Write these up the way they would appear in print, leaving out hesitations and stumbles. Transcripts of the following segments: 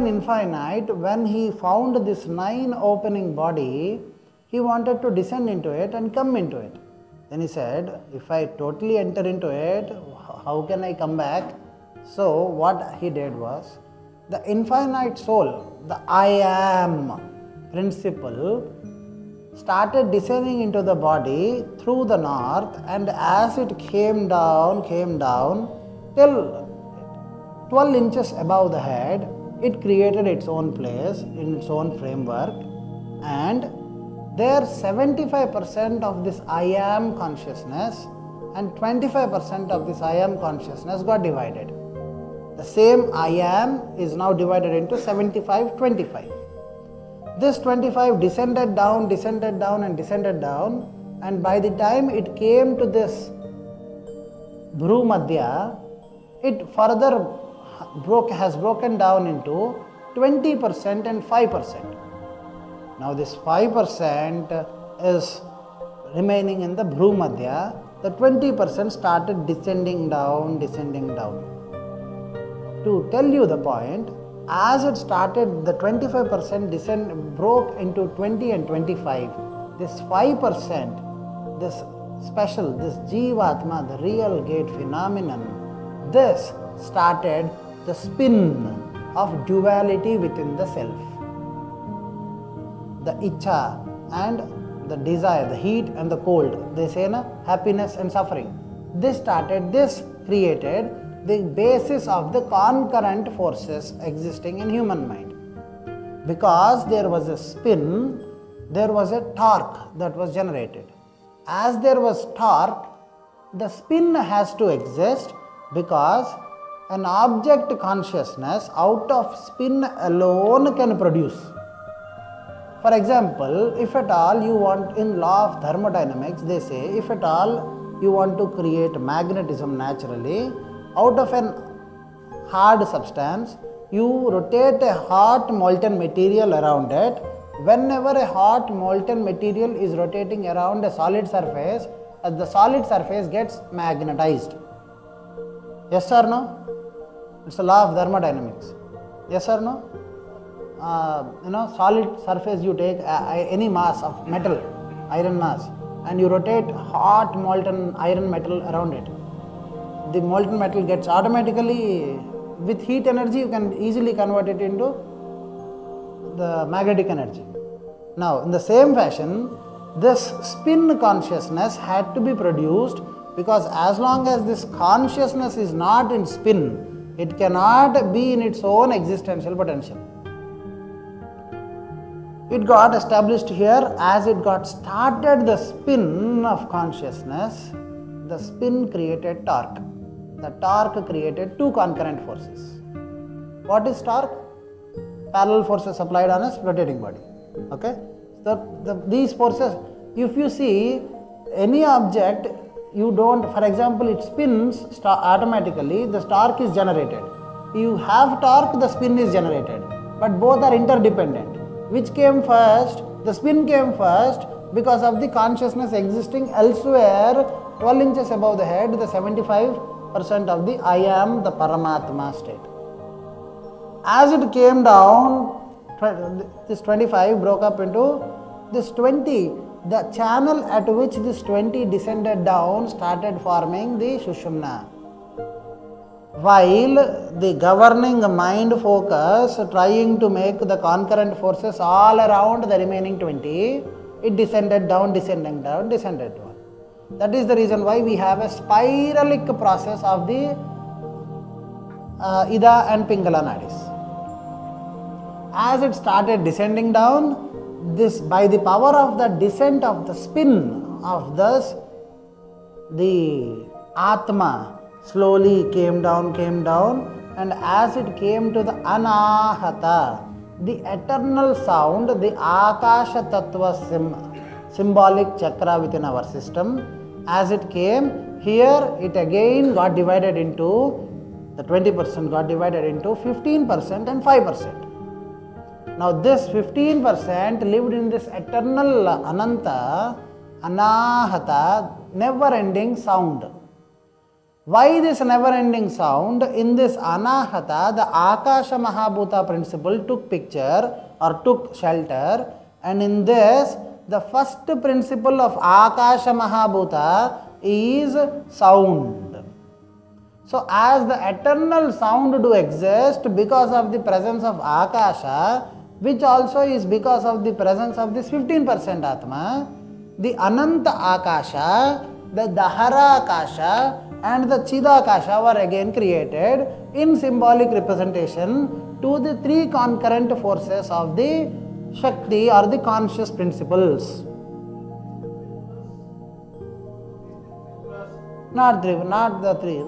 infinite, when he found this 9 opening body, he wanted to descend into it and come into it. Then he said, if I totally enter into it, how can I come back? So what he did was, the infinite soul, the I am principle, started descending into the body through the north, and as it came down till 12 inches above the head, it created its own place in its own framework, and there 75% of this I am consciousness and 25% of this I am consciousness got divided. The same I am is now divided into 75-25. This 25 descended down and descended down, and by the time it came to this Bhroomadhya, it further has broken down into 20% and 5%. Now this 5% is remaining in the Bhroomadhya. The 20% started descending down. To tell you the point, as it started, the 25% broke into 20 and 25. This 5%, this special, this Jeevatma, the real gate phenomenon, this started the spin of duality within the self. The icha and the desire, the heat and the cold, they say na, happiness and suffering. This created the basis of the concurrent forces existing in human mind. Because there was a spin, there was a torque that was generated. As there was torque, the spin has to exist, because an object consciousness out of spin alone can produce. For example, if at all you want, in law of thermodynamics, they say, if at all you want to create magnetism naturally, out of an hard substance, you rotate a hot molten material around it. Whenever a hot molten material is rotating around a solid surface, the solid surface gets magnetized. Yes or no? It's the law of thermodynamics. Yes or no? Solid surface, you take any mass of metal, iron mass, and you rotate hot molten iron metal around it. The molten metal gets automatically, with heat energy, you can easily convert it into the magnetic energy. Now, in the same fashion, this spin consciousness had to be produced, because as long as this consciousness is not in spin, it cannot be in its own existential potential. It got established here as it got started the spin of consciousness. The spin created torque. The torque created two concurrent forces. What is torque? Parallel forces applied on a rotating body. Okay? So these forces, if you see any object, you don't, for example, it spins automatically, the torque is generated. You have torque, the spin is generated. But both are interdependent. Which came first? The spin came first because of the consciousness existing elsewhere, 12 inches above the head, the 75% of the I am, the Paramatma state. As it came down, this 25 broke up into this 20. The channel at which this 20 descended down started forming the Sushumna. While the governing mind focus trying to make the concurrent forces all around the remaining 20, it descended down. That is the reason why we have a spiralic process of the Ida and Pingala nadis. As it started descending down, this, by the power of the descent of the spin of this, the Atma slowly came down, and as it came to the Anahata, the eternal sound, the Akasha Tattva symbolic chakra within our system, as it came, here it again got divided into, the 20% got divided into 15% and 5%. Now this 15% lived in this eternal Ananta, Anahata, never ending sound. Why this never-ending sound? In this anahata, the Akasha Mahabhuta principle took picture or took shelter, and in this, the first principle of Akasha Mahabhuta is sound. So, as the eternal sound do exist because of the presence of Akasha, which also is because of the presence of this 15% Atma, the Ananta Akasha, the Dahara Akasha, and the Chidakasha were again created in symbolic representation to the three concurrent forces of the Shakti or the conscious principles. Not these three.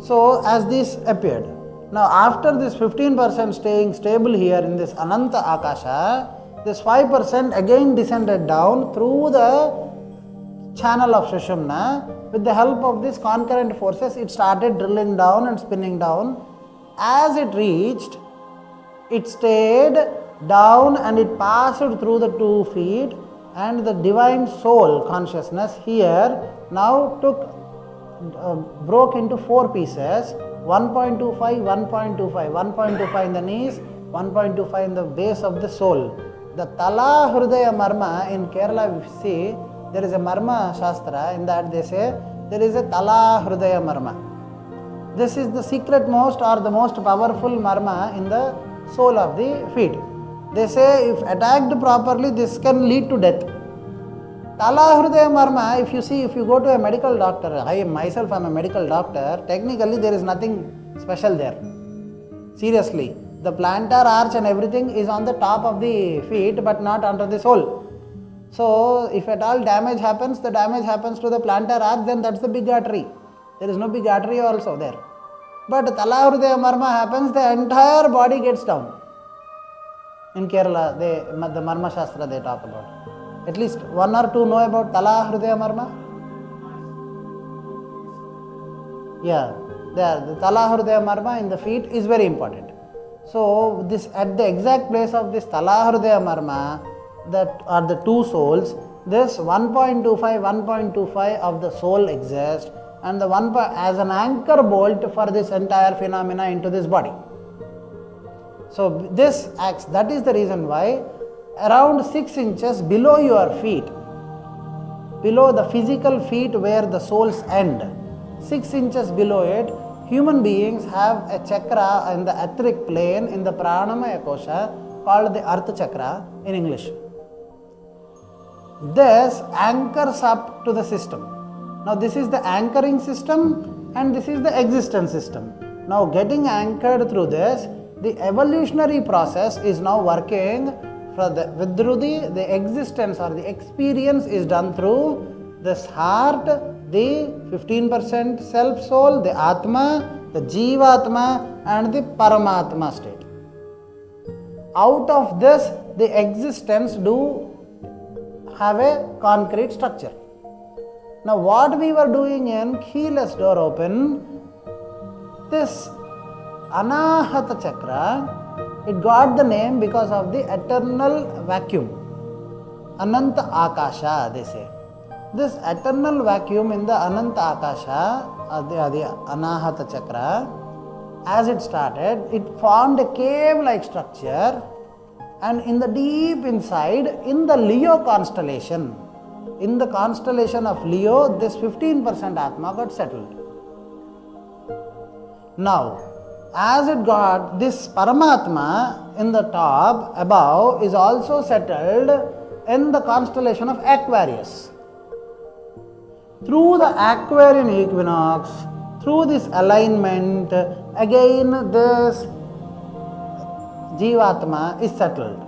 So, as this appeared. Now, after this 15% staying stable here in this Ananta Akasha, this 5% again descended down through the channel of Sushumna. With the help of these concurrent forces, it started drilling down and spinning down. As it reached, it stayed down and it passed through the 2 feet, and the divine soul consciousness here now broke into 4 pieces, 1.25, 1.25, 1.25 in the knees, 1.25 in the base of the soul. The Tala Hrudaya Marma in Kerala, if you see, there is a Marma Shastra, in that they say there is a Tala Hrudaya Marma. This is the secret most or the most powerful Marma in the sole of the feet. They say if attacked properly, this can lead to death. Tala Hrudaya Marma, if you go to a medical doctor, I myself am a medical doctor, technically there is nothing special there. Seriously, the plantar arch and everything is on the top of the feet but not under the sole. So, if at all damage happens, the damage happens to the plantar arch, then that's the big artery. There is no big artery also there. But Tala Hrudaya Marma happens, the entire body gets down. In Kerala, the Marma Shastra they talk about. At least 1 or 2 know about Tala Hrudaya Marma? Yeah, the Tala Hrudaya Marma in the feet is very important. So, this at the exact place of this Tala Hrudaya Marma, that are the 2 souls, this 1.25, 1.25 of the soul exists, and the as an anchor bolt for this entire phenomena into this body. So, this acts, that is the reason why around 6 inches below your feet, below the physical feet where the souls end, 6 inches below it, human beings have a chakra in the etheric plane in the Pranamaya Kosha called the Artha Chakra in English. This anchors up to the system. Now, this is the anchoring system and this is the existence system. Now, getting anchored through this, the evolutionary process is now working through the existence or the experience is done through this heart, the 15% self soul, the Atma, the Jeevatma, and the Paramatma state. Out of this, the existence do have a concrete structure. Now, what we were doing in keyless door open, this Anahata Chakra, it got the name because of the eternal vacuum. Ananta Akasha, they say. This eternal vacuum in the Ananta Akasha, the Anahata Chakra, as it started, it formed a cave-like structure, and in the deep inside, in the Leo constellation, in the constellation of Leo, this 15% Atma got settled. Now, as it got this Paramatma in the top, above, is also settled in the constellation of Aquarius. Through the Aquarian equinox, through this alignment, again this Jeevatma is settled.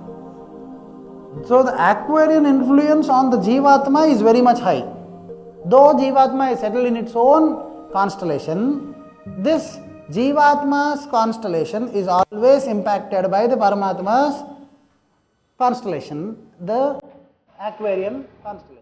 So, the Aquarian influence on the Jeevatma is very much high. Though Jeevatma is settled in its own constellation, this Jeevatma's constellation is always impacted by the Paramatma's constellation, the Aquarian constellation.